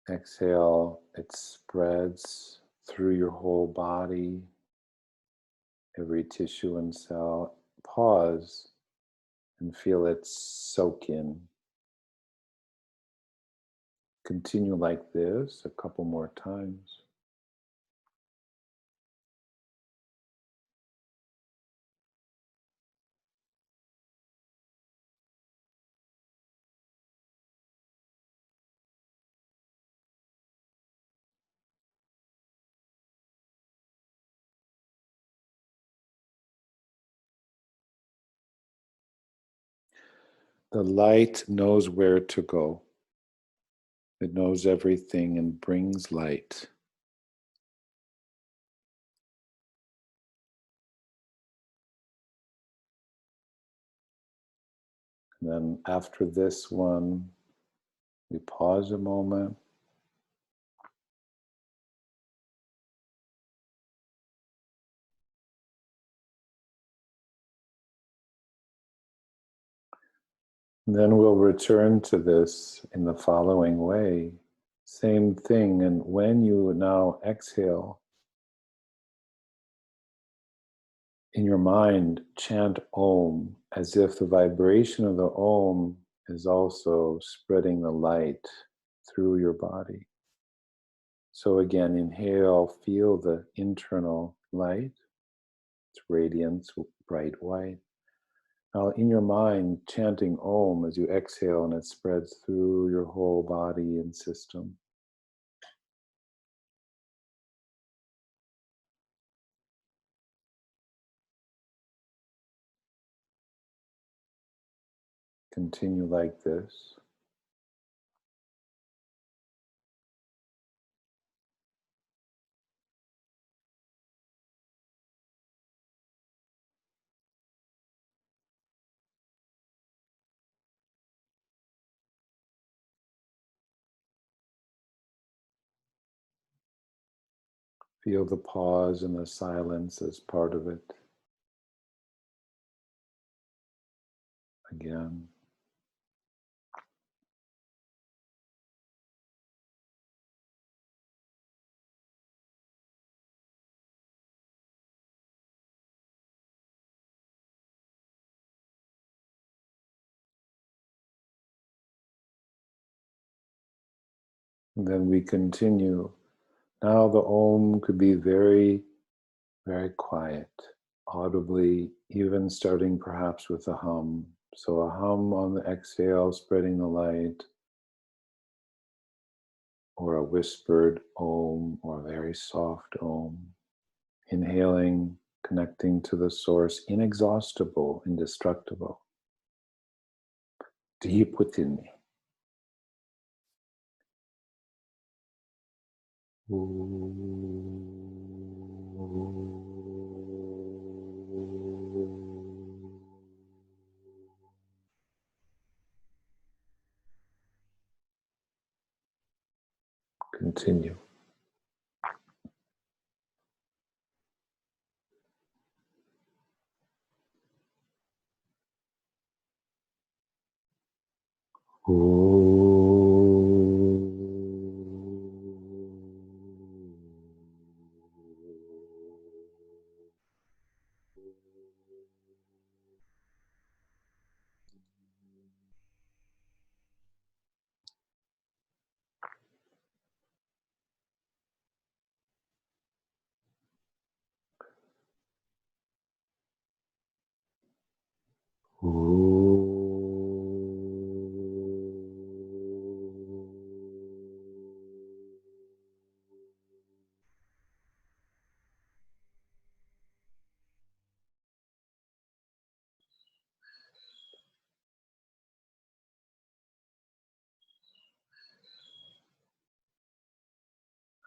Exhale, it spreads through your whole body, every tissue and cell. Pause and feel it soak in. Continue like this a couple more times. The light knows where to go. It knows everything and brings light. And then after this one, we pause a moment. And then we'll return to this in the following way. Same thing. And when you now exhale, in your mind, chant Om as if the vibration of the Om is also spreading the light through your body. So again, inhale, feel the internal light, its radiance, bright white. Now in your mind, chanting Om as you exhale and it spreads through your whole body and system. Continue like this. Feel the pause and the silence as part of it. Again. And then we continue. Now the Om could be very, very quiet, audibly, even starting perhaps with a hum. So a hum on the exhale, spreading the light, or a whispered Om, or a very soft Om. Inhaling, connecting to the source, inexhaustible, indestructible, deep within me. Continue.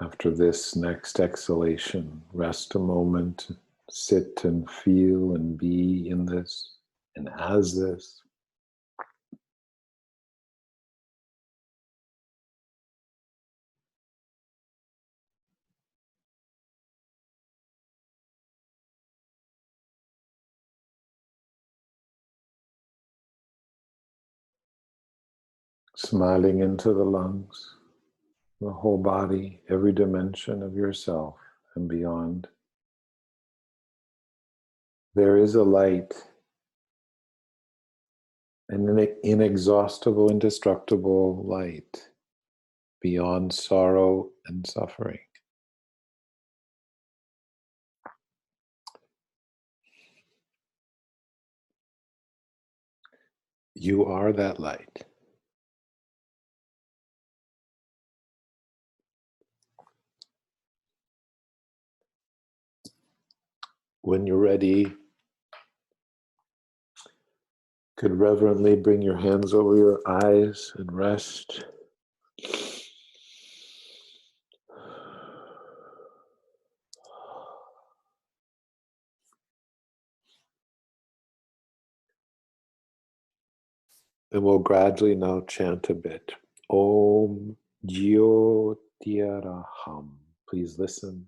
After this next exhalation, rest a moment, sit and feel and be in this and as this. Smiling into the lungs, the whole body, every dimension of yourself and beyond. There is a light, an inexhaustible, indestructible light beyond sorrow and suffering. You are that light. When you're ready, could reverently bring your hands over your eyes and rest. And we'll gradually now chant a bit. Om Jyotiraham. Please listen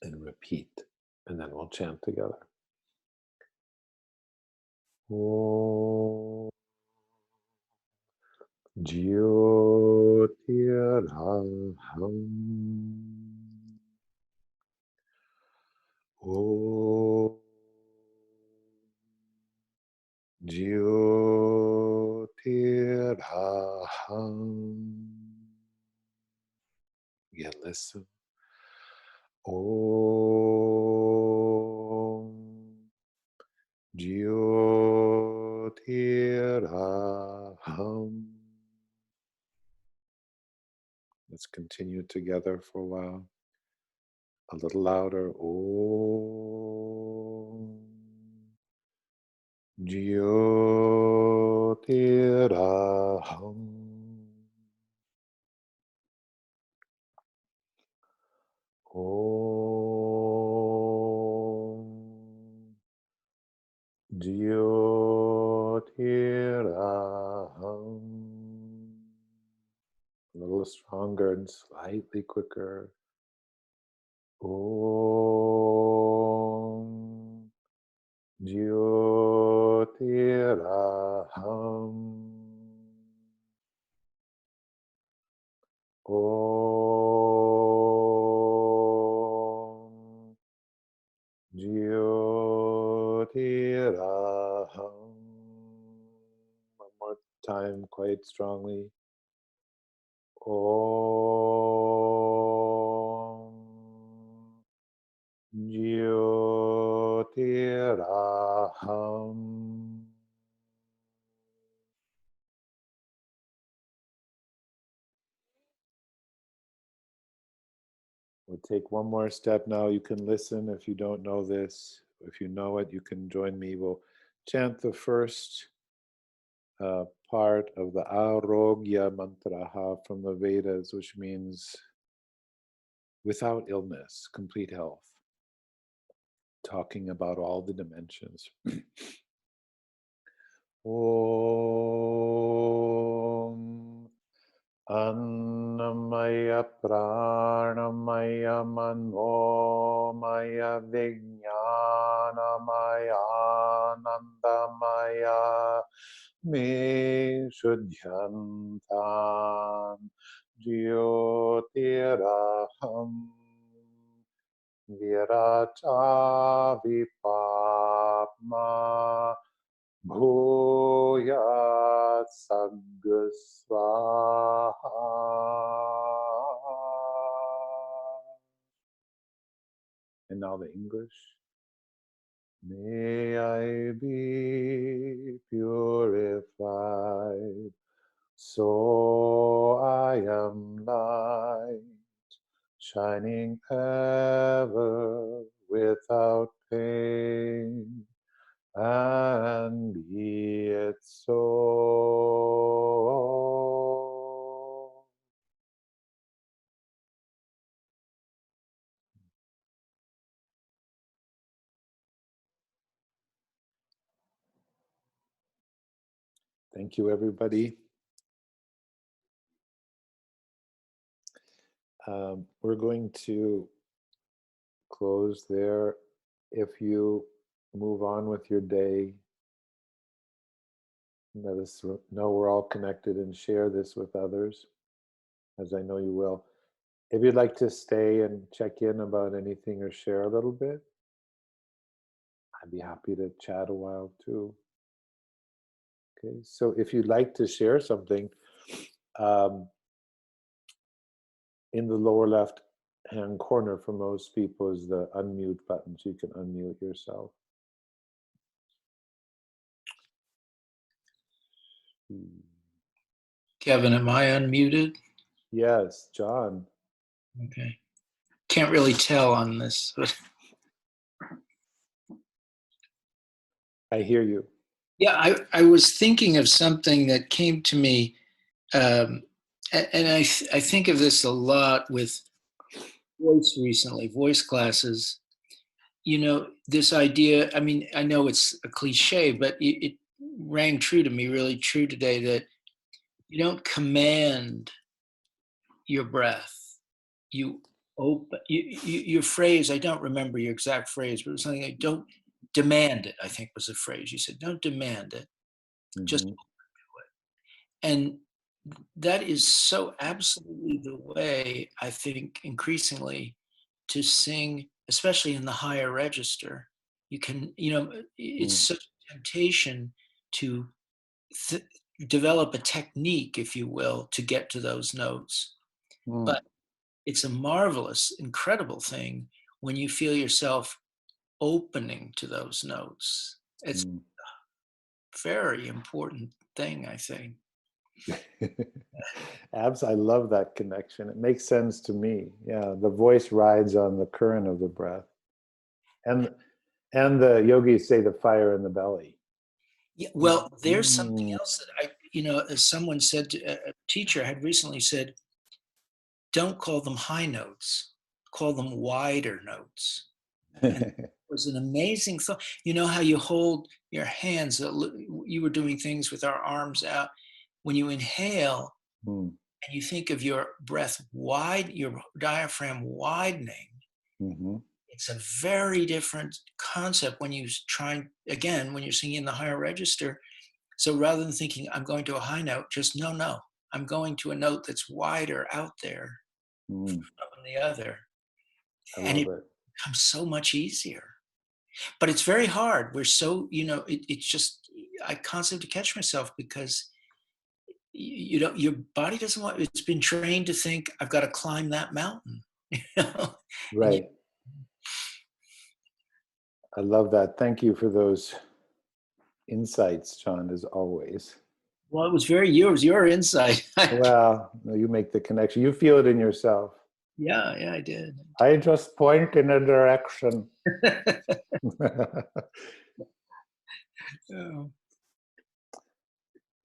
and repeat, and then we'll chant together. Om Jyotiraham. Om Jyotiraham. Again, listen. Om Jyotiraham. Let's continue together for a while. A little louder. Om Jyotiraham. Om Jyotiraham. A little stronger and slightly quicker. Om Jyotiraham. Om Jyotiraham. One more time, quite strongly. Om Jyotiraham. We'll take one more step now. You can listen if you don't know this. If you know it, you can join me. We'll chant the first part of the Arogya Mantraha from the Vedas, which means without illness, complete health, talking about all the dimensions. Om Annamaya Pranamaya Manomaya Vijnanamaya Anandamaya Me Shuddhantam Jyotiraham Viracha Vipapma Bhuyat Sagasvaha. And now the English. May I be purified, so I am light, shining ever without pain. And be it so. Thank you, everybody. We're going to close there. If you move on with your day, let us know we're all connected and share this with others, as I know you will. If you'd like to stay and check in about anything or share a little bit, I'd be happy to chat a while too. Okay, so if you'd like to share something, in the lower left hand corner for most people is the unmute button, so you can unmute yourself. Kevin, am I unmuted? Yes, John. Okay. Can't really tell on this, but I hear you. yeah, I was thinking of something that came to me, and I think of this a lot with voice recently, voice classes. You know, this idea, I mean, I know it's a cliche, but it rang true to me, really true today, that you don't command your breath. You open, your phrase, I don't remember your exact phrase, but it was something like, don't demand it, I think was the phrase. You said, don't demand it, just open to it. And that is so absolutely the way I think increasingly to sing, especially in the higher register. You can, you know, it's such a temptation to develop a technique, if you will, to get to those notes. But it's a marvelous, incredible thing when you feel yourself opening to those notes. It's a very important thing, I think. Abs, I love that connection. It makes sense to me. Yeah, the voice rides on the current of the breath, and the yogis say the fire in the belly. Yeah, well, there's something else that I, you know, as someone said, a teacher had recently said, don't call them high notes, call them wider notes. And it was an amazing thought. You know how you hold your hands, you were doing things with our arms out. When you inhale and you think of your breath wide, your diaphragm widening, Mm-hmm. It's a very different concept when you try, again, when you're singing in the higher register. So rather than thinking, I'm going to a high note, just no, I'm going to a note that's wider out there Mm, from the other. I And love it it. becomes so much easier. But it's very hard. We're so, it's just, I constantly have to catch myself because you know, your body doesn't want, it's been trained to think, I've got to climb that mountain. You know? And Right. I love that. Thank you for those insights, John, as always. well, it was your insight. Well, no, you make the connection. You feel it in yourself. Yeah, I did. I just point in a direction. Oh.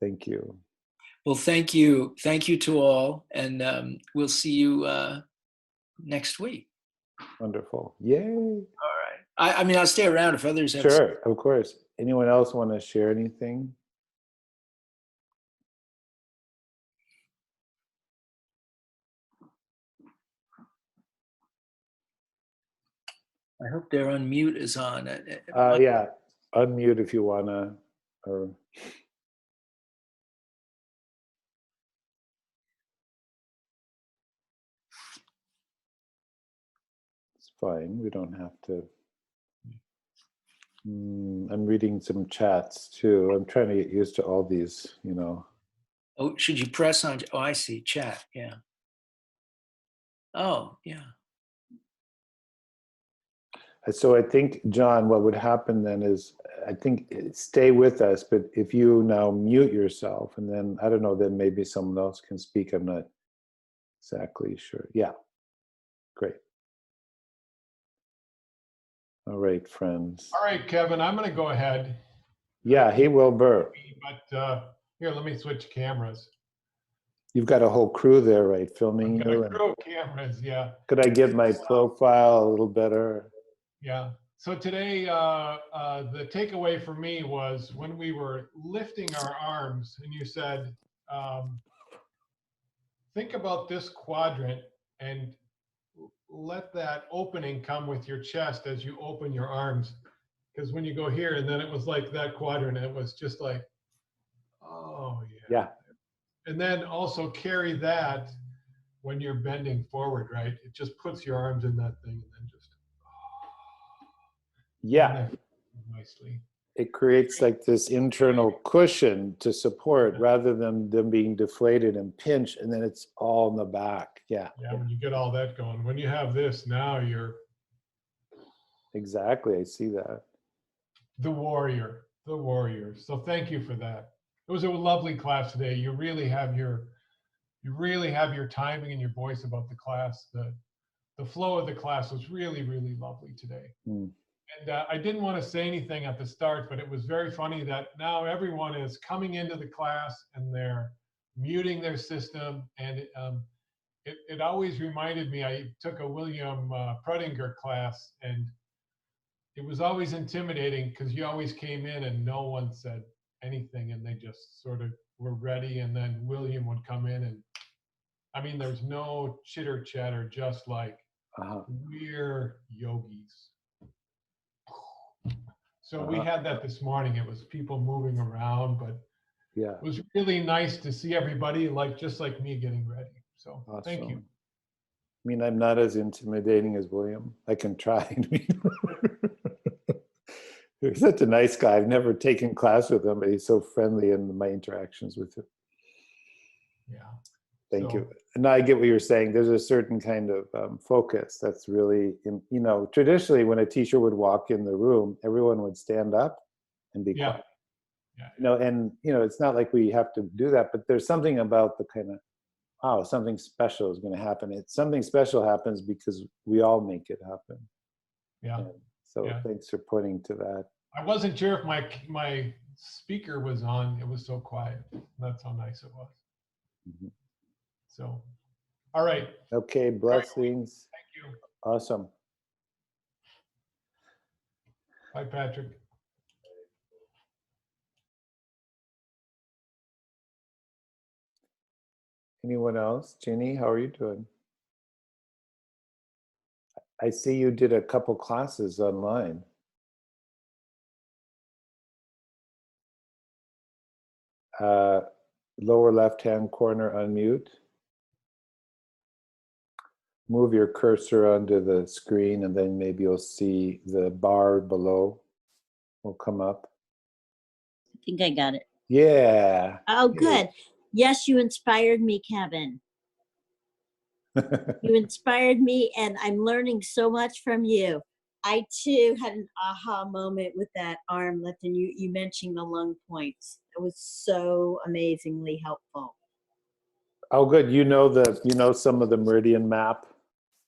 Thank you. Well, thank you to all, and we'll see you next week. Wonderful. Yay. All right. I mean, I'll stay around if others have. Sure, of course. Anyone else want to share anything? I hope their unmute is on. Yeah, unmute if you want to. Or it's fine. We don't have to. I'm reading some chats too. I'm trying to get used to all these, Oh, should you press on? Oh, I see. Chat. Yeah. Oh, yeah. So I think, John, what would happen then is, I think stay with us, but if you now mute yourself and then, I don't know, then maybe someone else can speak. I'm not exactly sure. Yeah, great. All right, friends. All right, Kevin, I'm going to go ahead. Yeah, hey, Wilbur. But here, let me switch cameras. You've got a whole crew there, right, filming I've got you? a crew of cameras, yeah. Could I get my profile a little better? Yeah. So today, the takeaway for me was when we were lifting our arms, and you said, think about this quadrant and let that opening come with your chest as you open your arms. Because when you go here, and then it was like that quadrant, it was just like, oh, yeah. Yeah. And then also carry that when you're bending forward, right? It just puts your arms in that thing and then just Yeah. nicely. It creates like this internal cushion to support rather than them being deflated and pinched, and then it's all in the back. Yeah. Yeah, when you get all that going. When you have this, now you're Exactly. I see that. the warrior, the warrior. So thank you for that. It was a lovely class today. You really have your timing and your voice about the class. The flow of the class was really, really lovely today. Mm. And I didn't want to say anything at the start, but it was very funny that now everyone is coming into the class and they're muting their system. And it always reminded me, I took a William Prutinger class, and it was always intimidating because you always came in and no one said anything, and they just sort of were ready. And then William would come in, and I mean, there's no chitter chatter, just like we're yogis. So we had that this morning. It was people moving around, but yeah, it was really nice to see everybody just like me getting ready. So awesome. Thank you. I mean, I'm not as intimidating as William. I can try. He's such a nice guy. I've never taken class with him, but he's so friendly in my interactions with him. Yeah. Thank you. And I get what you're saying. There's a certain kind of focus that's really, traditionally when a teacher would walk in the room, everyone would stand up and be quiet. Yeah. And it's not like we have to do that, but there's something about the kind of, oh, something special is going to happen. Something special happens because we all make it happen. Yeah. And so thanks for pointing to that. I wasn't sure if my speaker was on. It was so quiet. That's how nice it was. Mm-hmm. So, all right. Okay, blessings. Thank you. Awesome. Bye, Patrick. Anyone else? Jenny, how are you doing? I see you did a couple classes online. Lower left-hand corner, unmute. Move your cursor onto the screen and then maybe you'll see the bar below will come up. I think I got it. Yeah. Oh, good. Yes, you inspired me, Kevin. You inspired me, and I'm learning so much from you. I too had an aha moment with that arm lift, and you mentioning the lung points. It was so amazingly helpful. Oh, good. You know some of the meridian map.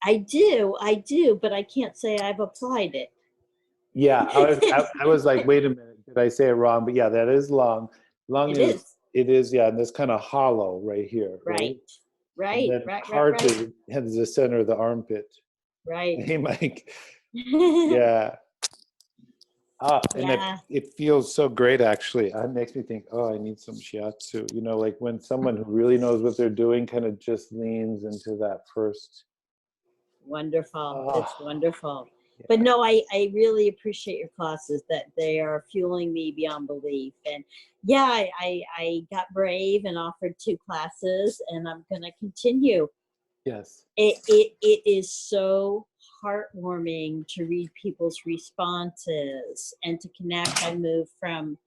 I do, but I can't say I've applied it. Yeah, I was like, wait a minute, did I say it wrong? But yeah, that is lung. Lung It is, is. it is, yeah, and it's kind of hollow right here, right? Right, And then right. heart is the center of the armpit. Right. Hey, Mike. Yeah. And Yeah. it feels so great, actually. It makes me think, oh, I need some shiatsu. You know, like when someone who really knows what they're doing kind of just leans into that first. Wonderful. Oh, It's wonderful. yeah. But no, I really appreciate your classes, that they are fueling me beyond belief. And yeah, I got brave and offered 2 classes, and I'm going to continue. Yes. It is so heartwarming to read people's responses and to connect. I moved from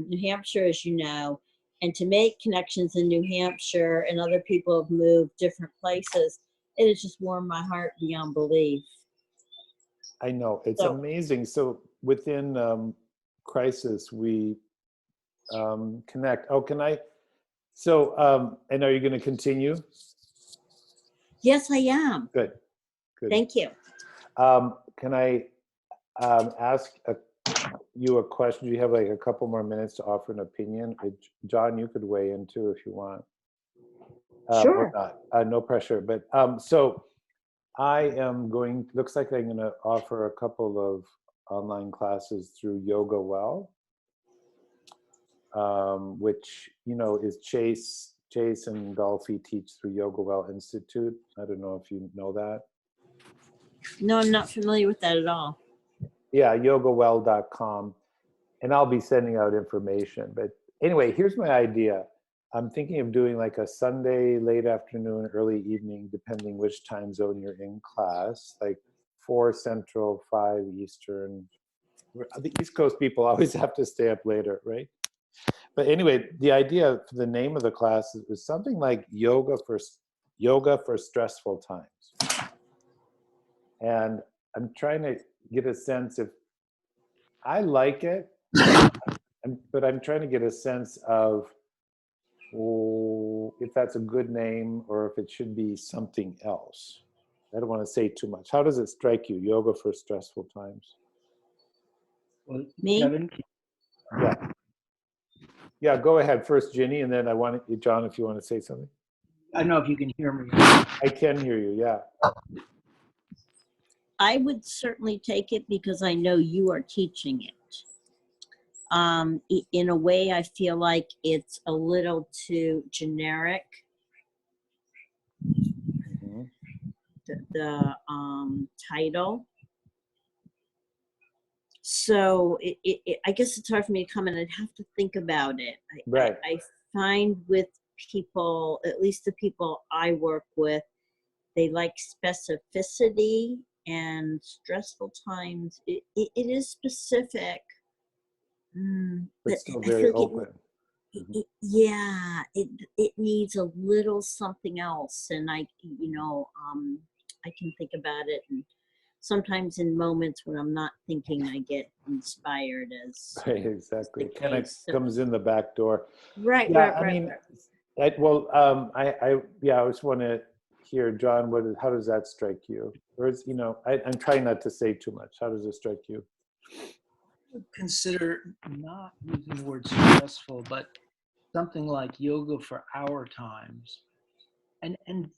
New Hampshire, as you know, and to make connections in New Hampshire, and other people have moved different places. It has just warmed my heart beyond belief. I know, it's So- amazing. So within crisis, we connect. Oh, can I? So, and are you going to continue? Yes, I am. Good, good. Thank you. Can I ask you a question? Do you have like a couple more minutes to offer an opinion? John, you could weigh in too if you want. Sure. Or not. No pressure. But so I am going, looks like I'm going to offer a couple of online classes through Yoga Well, which, you know, is Chase and Dolphy teach through Yoga Well Institute. I don't know if you know that. No, I'm not familiar with that at all. Yeah, yogawell.com. And I'll be sending out information. But anyway, here's my idea. I'm thinking of doing like a Sunday late afternoon, early evening, depending which time zone you're in class, like 4 Central, 5 Eastern. The East Coast people always have to stay up later, right? But anyway, the idea for the name of the class was something like yoga for stressful times. And I'm trying to get a sense if I like it, but I'm trying to get a sense of if that's a good name or if it should be something else. I don't want to say too much. How does it strike you, yoga for stressful times? Well, Me? Kevin, Yeah. Yeah, go ahead first, Ginny, and then I want you, John, if you want to say something. I don't know if you can hear me. I can hear you, yeah. I would certainly take it because I know you are teaching it. In a way, I feel like it's a little too generic. Mhm. The title. So I guess it's hard for me to comment. I'd have to think about it. Right. I find with people, at least the people I work with, they like specificity, and stressful times. It is specific. But still I very feel like open. yeah, it needs a little something else, and I can think about it, and sometimes in moments when I'm not thinking, I get inspired as Right, exactly. the It kind of case. So- comes in the back door. right, Yeah, right, I right, mean, right. I just want to hear, John, how does that strike you? Or is, you know, I'm trying not to say too much. How does it strike you? Consider not using the word stressful, but something like yoga for our times. And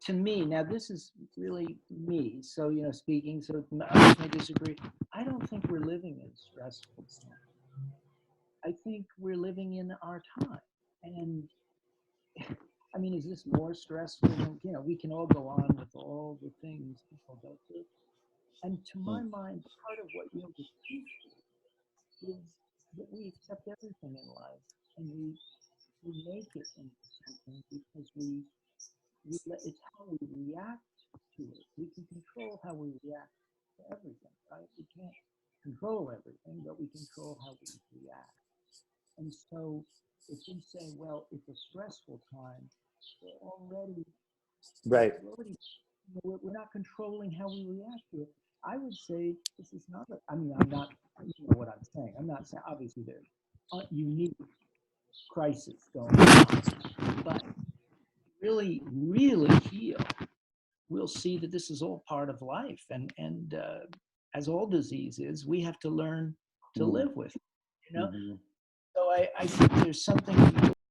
to me, now this is really me, so, you know, speaking, so others may disagree. I don't think we're living in stressful times. I think we're living in our time. And I mean, is this more stressful? You know, we can all go on with all the things people go through. And to my mind, part of what yoga teaches is that we accept everything in life and we make it into something because it's how we react to it. We can control how we react to everything, right? We can't control everything, but we control how we react. And so if we say, well, it's a stressful time, Right. we're not controlling how we react to it. I would say this is not, I'm not, you know what I'm saying. I'm not saying, obviously there's a unique crisis going on, but really, really heal, we'll see that this is all part of life. And as all disease is, we have to learn to live with it, you know? Mm-hmm. So I think there's something